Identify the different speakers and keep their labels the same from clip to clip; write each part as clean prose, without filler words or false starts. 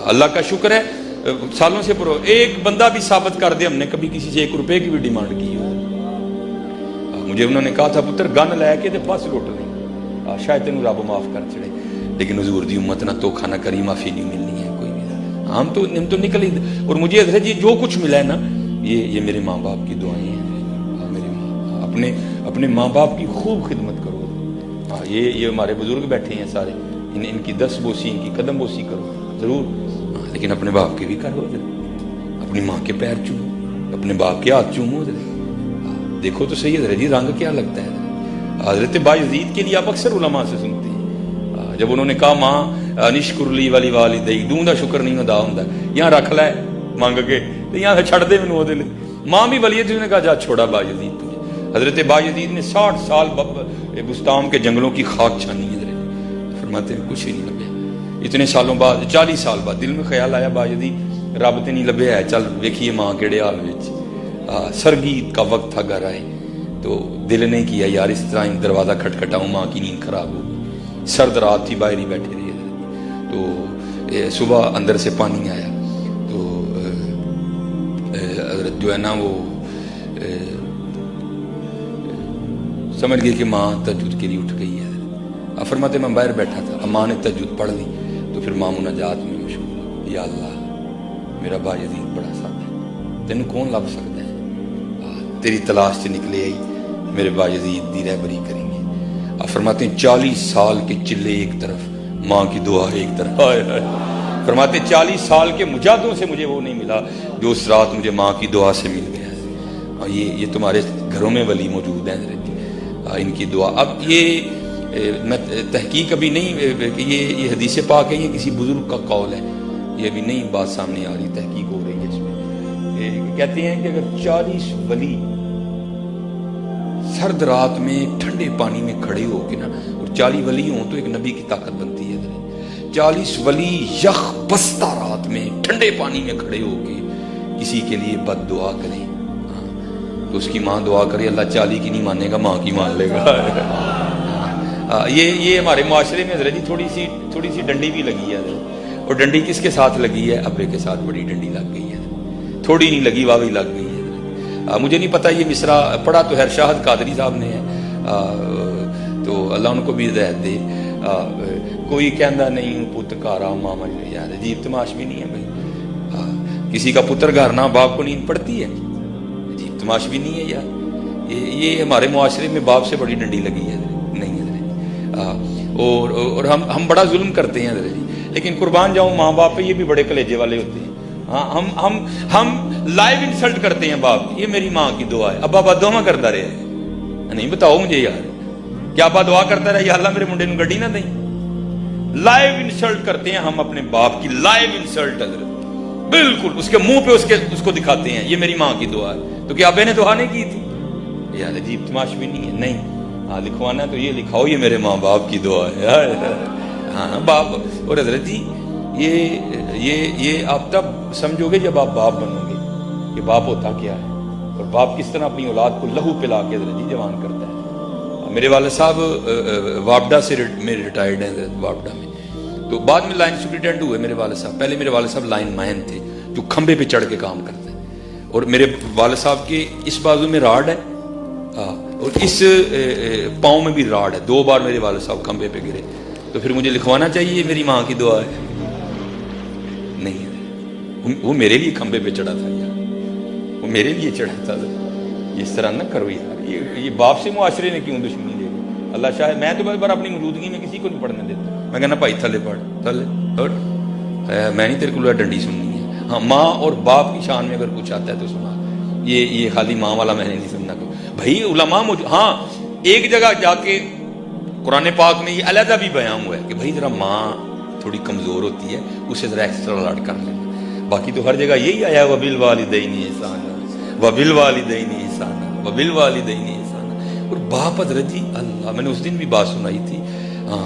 Speaker 1: اللہ کا شکر ہے سالوں سے ایک بندہ بھی ثابت کر دے ہم نے کبھی کسی سے 1 روپے کی بھی ڈیمانڈ کی ہو. مجھے انہوں نے کہا تھا پتر گن لے کے بس لٹ لیں شاید تینوں رب معاف کر چڑے، لیکن حضور دی امت نہ دھوکھا نہ کری، معافی نہیں ملنی ہے کوئی بھی. ہم تو نکل ہی. اور مجھے حضرت جی جو کچھ ملا ہے نا یہ میرے ماں باپ کی دعائیں ہیں. میرے اپنے ماں باپ کی خوب خدمت کرو. یہ ہمارے بزرگ بیٹھے ہیں سارے، ان کی دست بوسی، ان کی قدم بوسی کرو ضرور، لیکن اپنے باپ کے بھی کرو. اپنی ماں کے پیر چومو، اپنے باپ کے ہاتھ چومو. دیکھو تو صحیح حضرت جی رنگ کیا لگتا ہے. حضرت بایزید کے لیے آپ اکثر علماء سے سنتے ہیں جب انہوں نے کہا ماں نشکر لی والی والدی دوں دا شکر نہیں ادا ہوندا، یہاں رکھ لے مانگ کے تے یہاں چھڑ دے مینوں دے لے. ماں بھی ولی ہے جس نے کہا جا چھوڑا بایزید تجھے. حضرت بایزید نے 60 سال بستام کے جنگلوں کی خاک چھانی ہے. فرماتے ہیں کچھ ہی نہیں لبیا. اتنے سالوں بعد 40 سال بعد دل میں خیال آیا بایزید رب تے نہیں لبیا ہے، چل ویکھیے ماں کیڑے حال وچ. سرگیت کا وقت تھا گھر آئے تو دل نہیں کیا یار اس طرح دروازہ کھٹکھٹاؤں، ماں کی نیند خراب ہو. سرد رات تھی، باہر ہی بیٹھے رہے تو صبح اندر سے پانی آیا تو حضرت جو ہے نا وہ سمجھ گئی کہ ماں تہجد کے لیے اٹھ گئی ہے. فرماتے میں باہر بیٹھا تھا، ماں نے تہجد پڑھ لی تو پھر ماں مناجات میں مشغول ہو. یا اللہ میرا بایزید بڑا ساتھ ہے، تینوں کون لب سکتا ہے، تیری تلاش سے نکلے آئی میرے بایزید دی رہبری کریں گے. آپ فرماتے ہیں 40 سال کے چلے ایک طرف، ماں کی دعا ایک طرف. فرماتے 40 سال کے مجاہدوں سے مجھے وہ نہیں ملا جو اس رات مجھے ماں کی دعا سے مل گیا. یہ تمہارے گھروں میں ولی موجود ہیں ان کی دعا. اب یہ میں تحقیق ابھی نہیں کہ یہ حدیث پاک ہے، یہ کسی بزرگ کا قول ہے، یہ ابھی نہیں بات سامنے آ رہی، تحقیق ہو رہی ہے اس میں. کہتے ہیں کہ اگر 40 ولی سرد رات میں ٹھنڈے پانی میں کھڑے ہو کے نا، اور 40 ولی ہوں تو ایک نبی کی طاقت بنتی ہے. 40 ولی یخ بستہ رات میں ٹھنڈے پانی میں کھڑے ہو کے کسی کے لیے بد دعا کریں تو اس کی ماں دعا کرے اللہ 40 کی نہیں مانے گا، ماں کی مان لے گا. یہ ہمارے معاشرے میں حضرت جی تھوڑی سی ڈنڈی بھی لگی ہے. اور ڈنڈی کس کے ساتھ لگی ہے؟ ابے کے ساتھ بڑی ڈنڈی لگ گئی ہے، تھوڑی نہیں لگی واوی لگ گئی ہے. مجھے نہیں پتہ یہ مصرع پڑھا تو خیر شاہد قادری صاحب نے ہے تو اللہ ان کو بھی ہدایت دے. کوئی کہندا نہیں پت گھارا ماما یار عجیب تماش بھی نہیں ہے بھائی. کسی کا پتر گھر نہ باپ کو نیند پڑتی ہے، عجیب تماش بھی نہیں ہے یار. یہ ہمارے معاشرے میں باپ سے بڑی ڈنڈی لگی ہے نہیں ہے. اور ہم بڑا ظلم کرتے ہیں حضرت جی، لیکن قربان جاؤں ماں باپ پہ یہ بھی بڑے کلیجے والے ہوتے ہیں. ہم لائیو انسلٹ کرتے ہیں باپ. یہ میری ماں کی دعا ہے. ابا دعا کرتا رہے نہیں، بتاؤ مجھے یار کیا ابا دعا کرتا رہا یا اللہ میرے منڈے نوں گڈی نہ دیں. لائیو انسلٹ کرتے ہیں ہم اپنے باپ کی، لائیو انسلٹ حضرت بالکل اس کے منہ پہ اس کو دکھاتے ہیں یہ میری ماں کی دعا ہے. تو کیا ابے نے دعا نہیں کی تھی؟ یار عجیب تماش بھی نہیں ہے. نہیں ہاں لکھوانا تو یہ لکھاؤ یہ میرے ماں باپ کی دعا ہے. ہاں باپ. اور حضرت جی یہ آپ تب سمجھو گے جب آپ باپ بنو گے کہ باپ ہوتا کیا ہے اور باپ کس طرح اپنی اولاد کو لہو پلا کے حضرت جی جوان کرتا ہے. میرے والد صاحب وابڈا سے میرے ریٹائرڈ ہیں حضرت وابڈا میں. تو بعد میں لائن سپرنٹینڈنٹ ہوئے میرے والد صاحب. پہلے میرے والد صاحب لائن مین تھے جو کھمبے پہ چڑھ کے کام کرتے ہیں. اور میرے والد صاحب کے اس بازو میں راڈ ہے اور اس پاؤں میں بھی راڈ ہے. 2 بار میرے والد صاحب کھمبے پہ گرے. تو پھر مجھے لکھوانا چاہیے میری ماں کی دعا ہے؟ نہیں، وہ میرے لیے کھمبے پہ چڑھا تھا یار، وہ میرے لیے چڑھا تھا. اس طرح نہ کرو یار. یہ باپ سے معاشرے نے کیوں دشمنی لے لی؟ اللہ شاید میں تو بار اپنی موجودگی میں کسی کو نہیں پڑھنے دیتا. میں کہنا بھائی تھلے پڑھ تھلے ہٹ، میں نہیں تیرے کو ڈنڈی سننی ہے. ہاں ماں اور باپ کی شان میں اگر کچھ آتا ہے تو سنا. یہ خالی ماں والا میں نے نہیں سننا. بھائی علماء ہاں ایک جگہ جا کے قرآن پاک میں یہ علیحدہ بھی بیان ہوا ہے کہ بھائی ذرا ماں تھوڑی کمزور ہوتی ہے اسے ذرا ایکسٹرا لاڈ کر لینا. باقی تو ہر جگہ یہی آیا وبالوالدین احسانا وبالوالدین احسانا وبالوالدین احسانا. اور باپ حضرت جی اللہ، میں نے اس دن بھی بات سنائی تھی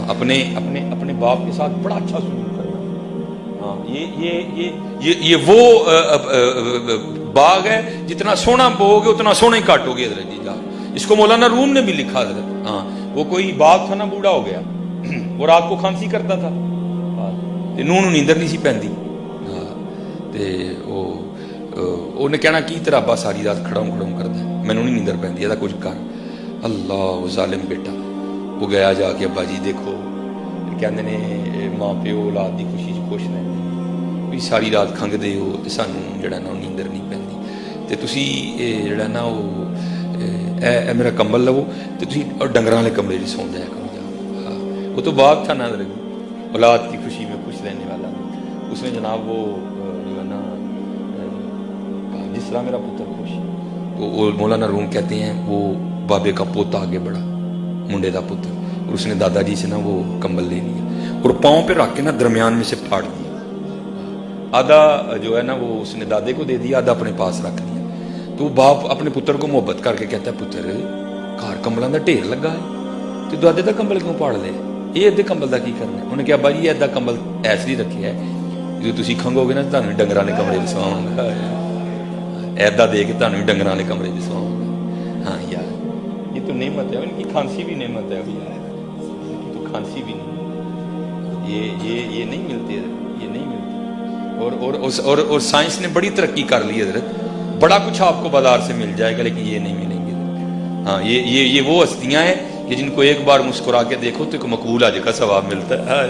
Speaker 1: اپنے باپ کے ساتھ بڑا اچھا سلوک کرنا. یہ وہ باغ ہے جتنا سونا بو گے اتنا سونا ہی کاٹو گے حضرت جی. اس کو مولانا روم نے بھی لکھا حضرت. ہاں وہ کوئی باغ تھا نا بوڑھا ہو گیا وہ رات کو کھانسی کرتا تھا، نون نیندر نہیں سی پہنتی. ਤੇ ਉਹਨੇ ਕਹਿਣਾ ਕੀ ਤੇਰਾ ਅੱਬਾ ਸਾਰੀ ਰਾਤ ਖੜਾਉਂ ਕਰਦਾ, ਮੈਨੂੰ ਨਹੀਂ ਨੀਂਦਰ ਪੈਂਦੀ, ਇਹਦਾ ਕੁਝ ਕਰ। ਅੱਲਾਹ ਜ਼ਾਲਿਮ ਬੇਟਾ। ਉਹ ਗਿਆ ਜਾ ਕੇ, ਅੱਬਾ ਜੀ ਦੇਖੋ, ਕਹਿੰਦੇ ਨੇ ਮਾਂ ਪਿਓ ਔਲਾਦ ਦੀ ਖੁਸ਼ੀ 'ਚ ਖੁਸ਼ ਰਹਿੰਦੇ ਵੀ ਸਾਰੀ ਰਾਤ ਖੰਘਦੇ ਹੋ ਤੇ ਸਾਨੂੰ ਜਿਹੜਾ ਨਾ ਉਹ ਨੀਂਦਰ ਨਹੀਂ ਪੈਂਦੀ, ਤੇ ਤੁਸੀਂ ਇਹ ਜਿਹੜਾ ਨਾ ਉਹ ਇਹ ਮੇਰਾ ਕੰਬਲ ਲਵੋ ਤੇ ਤੁਸੀਂ ਡੰਗਰਾਂ ਵਾਲੇ ਕਮਰੇ 'ਚ ਸੌਂ ਜਾਇਆ ਕਰੋ ਜਾ। وہ تو بات تھا نا اولاد کی خوشی میں خوش رہنے والا، اس میں جناب وہ جو ہے نا جس طرح میرا پتر خوش، تو مولانا روم کہتے ہیں وہ بابے کا پوتا آگے بڑھا، منڈے دا پتر، اور اس نے دادا جی سے نا وہ کمبل لے لیا اور پاؤں پہ رکھ کے نا درمیان میں سے پھاڑ دیا، آدھا جو ہے نا وہ اس نے دادے کو دے دیا، آدھا اپنے پاس رکھ لیا۔ تو باپ اپنے پتر کو محبت کر کے کہتا ہے پتر گھر کمبلاں دا ڈھیر لگا ہے تو دادے دا کمبل کیوں پھاڑ لے، یہ ادھے کمبل دا کی کرنا ہے؟ انہیں کہا بھائی یہ ادھا کمبل ایسے ہی رکھے ہے جو تسی کھنگو گے نا تانوں ڈنگراں دے کمرے وچ سواں گا، ایدا دے کے تانوں ڈنگراں دے کمرے وچ سواں گا۔ ہاں یار یہ تو نعمت ہے، ان کی کھانسی بھی نعمت ہے یار، ان کی تو کھانسی بھی نہیں، یہ نہیں ملتی ہے، یہ نہیں ملتی۔ اور سائنس نے بڑی ترقی کر لی حضرت، بڑا کچھ آپ کو بازار سے مل جائے گا لیکن یہ نہیں ملیں گے۔ ہاں یہ وہ ہستیاں ہیں کہ جن کو ایک بار مسکرا کے دیکھو تو ایک مقبول حج کا ثواب ملتا ہے۔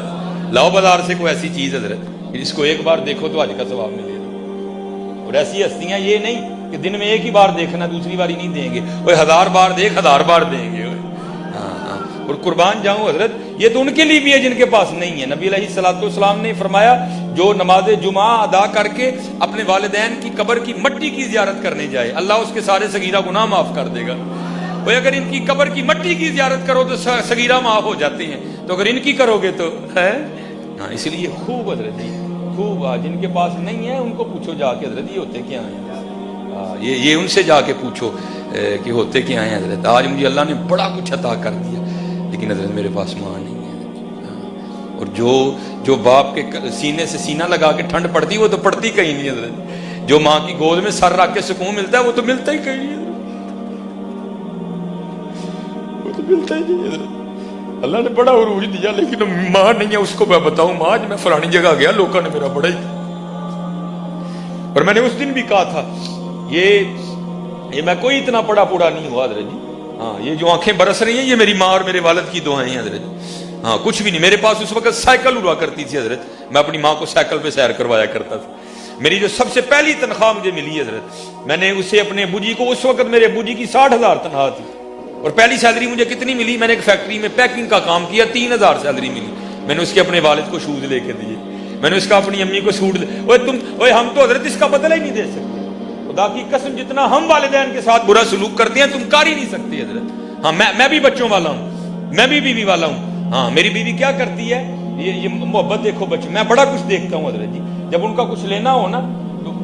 Speaker 1: لاؤ بازار سے کوئی ایسی چیز حضرت جس کو ایک بار دیکھو تو حج کا ثواب ملے گا، اور ایسی ہستیاں یہ نہیں کہ دن میں ایک ہی بار دیکھنا دوسری باری نہیں دیں گے، وہ 1000 بار دیکھ 1000 بار دیں گے۔ ہاں اور قربان جاؤں حضرت یہ تو ان کے لیے بھی ہے جن کے پاس نہیں ہے۔ نبی علیہ الصلوۃ والسلام نے فرمایا جو نماز جمعہ ادا کر کے اپنے والدین کی قبر کی مٹی کی زیارت کرنے جائے اللہ اس کے سارے صغیرہ گناہ معاف کر دے گا۔ وہ اگر ان کی قبر کی مٹی کی زیارت کرو تو صغیرہ معاف ہو جاتے ہیں، تو اگر ان کی کرو گے تو ہے ہاں۔ اس لیے خوب حضرت جی خوب، جن کے پاس نہیں ہے ان کو پوچھو جا کے حضرت یہ ہوتے کیا ہیں، یہ ان سے جا کے پوچھو کہ ہوتے کیا ہیں حضرت۔ آج مجھے اللہ نے بڑا کچھ عطا کر دیا لیکن حضرت میرے پاس ماں نہیں ہے، اور جو باپ کے سینے سے سینہ لگا کے ٹھنڈ پڑتی وہ تو پڑتی کہیں نہیں حضرت، جو ماں کی گود میں سر رکھ کے سکون ملتا ہے وہ تو ملتا ہی کہیں نہیں حضرت، وہ تو ملتا ہی نہیں حضرت۔ اللہ نے بڑا عروج دیا لیکن ماں نہیں ہے، اس کو میں بتاؤں ماں آج میں فلانی جگہ گیا لوگوں نے میرا بڑا ہی، اور میں نے اس دن بھی کہا تھا یہ میں کوئی اتنا پڑا پوڑا نہیں ہوا حضرت جی، ہاں یہ جو آنکھیں برس رہی ہیں یہ میری ماں اور میرے والد کی دعائیں ہیں حضرت، ہاں کچھ بھی نہیں۔ میرے پاس اس وقت سائیکل ہوا کرتی تھی حضرت، میں اپنی ماں کو سائیکل پہ سیر کروایا کرتا تھا۔ میری جو سب سے پہلی تنخواہ مجھے ملی حضرت، میں نے اسے اپنے ابو جی کو، اس وقت میرے ابو جی کی 60,000 تنخواہ تھی، اور پہلی سیلری مجھے کتنی ملی، میں نے ایک فیکٹری میں پیکنگ کا کام کیا، 3000 سیلری ملی، میں نے اس کے اپنے والد کو شوز لے کے دیے، میں نے اس کا اپنی امی کو سوٹ ہم تو حضرت اس کا بدلہ ہی نہیں دے سکتے، خدا کی قسم جتنا ہم والدین کے ساتھ برا سلوک کرتے ہیں تم کر ہی نہیں سکتے حضرت۔ ہاں میں بھی بچوں والا ہوں، میں بھی بیوی والا ہوں، ہاں میری بیوی کیا کرتی ہے یہ محبت دیکھو بچوں، میں بڑا کچھ دیکھتا ہوں حضرت جی، جب ان کا کچھ لینا ہو نا،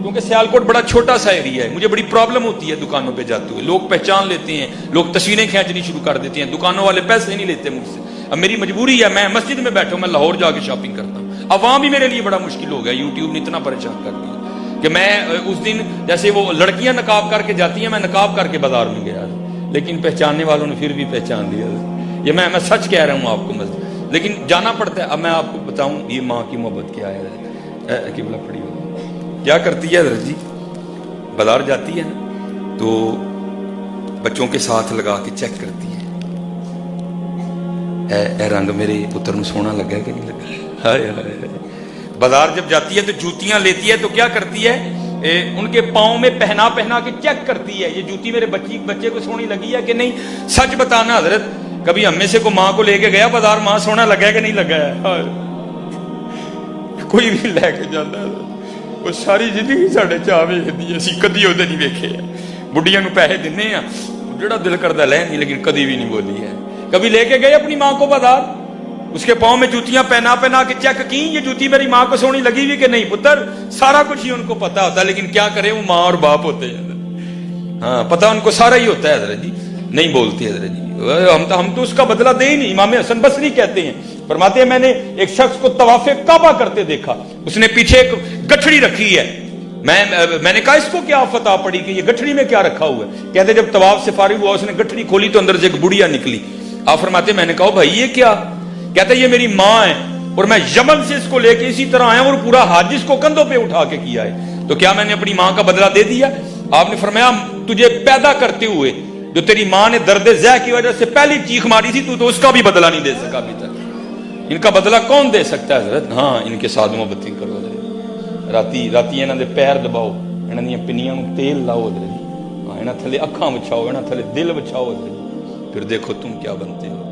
Speaker 1: کیونکہ سیالکوٹ بڑا چھوٹا سا ایریا ہے، مجھے بڑی پرابلم ہوتی ہے دکانوں پہ جاتے ہوئے، لوگ پہچان لیتے ہیں، لوگ تصویریں کھینچنی شروع کر دیتے ہیں، دکانوں والے پیسے نہیں لیتے مجھ سے، اب میری مجبوری ہے، میں مسجد میں بیٹھا ہوں، میں لاہور جا کے شاپنگ کرتا ہوں، اب وہاں بھی میرے لیے بڑا مشکل ہو گیا، یوٹیوب نے اتنا پریشان کر دیا کہ میں اس دن جیسے وہ لڑکیاں نقاب کر کے جاتی ہیں میں نقاب کر کے بازار میں گیا، لیکن پہچاننے والوں نے پھر بھی پہچان لیا، یہ میں سچ کہہ رہا ہوں آپ کو مسجد، لیکن جانا پڑتا ہے۔ اب میں آپ کو بتاؤں یہ ماں کی محبت کیا ہے، قبلہ پڑی ہو کیا کرتی ہے حضرت جی، بازار جاتی ہے نا تو بچوں کے ساتھ لگا کے چیک کرتی ہے، اے رنگ میرے پتر نو سونا لگا کہ نہیں لگا، ہائے ہائے۔ بازار جب جاتی ہے تو جوتیاں لیتی ہے تو کیا کرتی ہے ان کے پاؤں میں پہنا کے چیک کرتی ہے یہ جوتی میرے بچے کو سونی لگی ہے کہ نہیں۔ سچ بتانا حضرت کبھی ہم میں سے کو ماں کو لے کے گیا بازار، ماں سونا لگا ہے کہ نہیں لگا ہے، کوئی بھی لے کے جاتا ہے، وہ ساری زندگی ساڈے چاہ ویکھدی ہے، اسی کدی وہ نہیں ویکھے، بڑھیاں نو پیسے دینے ہیں جڑا دل کردا لے نہیں، لیکن کدی بھی نہیں بولی ہے۔ کبھی لے کے گئے اپنی ماں کو بازار، اس کے پاؤں میں جوتیاں پہنا کے چیک کی یہ جوتی میری ماں کو سونی لگی ہوئی کہ نہیں، پتر سارا کچھ ہی ان کو پتا ہوتا ہے، لیکن کیا کرے وہ ماں اور باپ ہوتے ہیں، ہاں پتا ان کو سارا ہی ہوتا ہے حضرت جی، نہیں بولتے حضرت جی، ہم تو اس کا بدلہ دے ہی نہیں۔ امام حسن بصری کہتے ہیں، فرماتے ہیں میں نے ایک شخص کو طواف کعبہ کرتے دیکھا، اس نے پیچھے ایک گٹھڑی رکھی ہے، میں نے کہا اس کو کیا فتح پڑی کہ یہ گٹھڑی میں کیا رکھا ہوا ہے؟ کہتے جب طواف سے فارغ ہوا اس نے گٹھڑی کھولی تو اندر سے ایک بڑھیا نکلی، آپ فرماتے میں نے کہا بھائی یہ کیا؟ کہتے یہ میری ماں ہے اور میں یمن سے اس کو لے کے اسی طرح آیا اور پورا حج اس کو کندھوں پہ اٹھا کے کیا ہے۔ تو کیا میں نے اپنی ماں کا بدلہ دے دیا؟ آپ نے فرمایا تجھے پیدا کرتے ہوئے جو تیری ماں نے درد زہ کی وجہ سے پہلی چیخ ماری تھی تو اس کا بھی بدلہ نہیں دے سکا ابھی تک. ان کا بدلہ کون دے سکتا ہے حضرت؟ ہاں ان کے ساتھ محبت کرو حضرت. راتی انہاں دے پیر دباؤ, انہاں دی پنیاں نوں تیل لاؤ حضرت. ہاں انہاں تھلے اکھاں وچھاؤ, انہاں تھلے دل وچھاؤ حضرت. پھر دیکھو تم کیا بنتے ہو.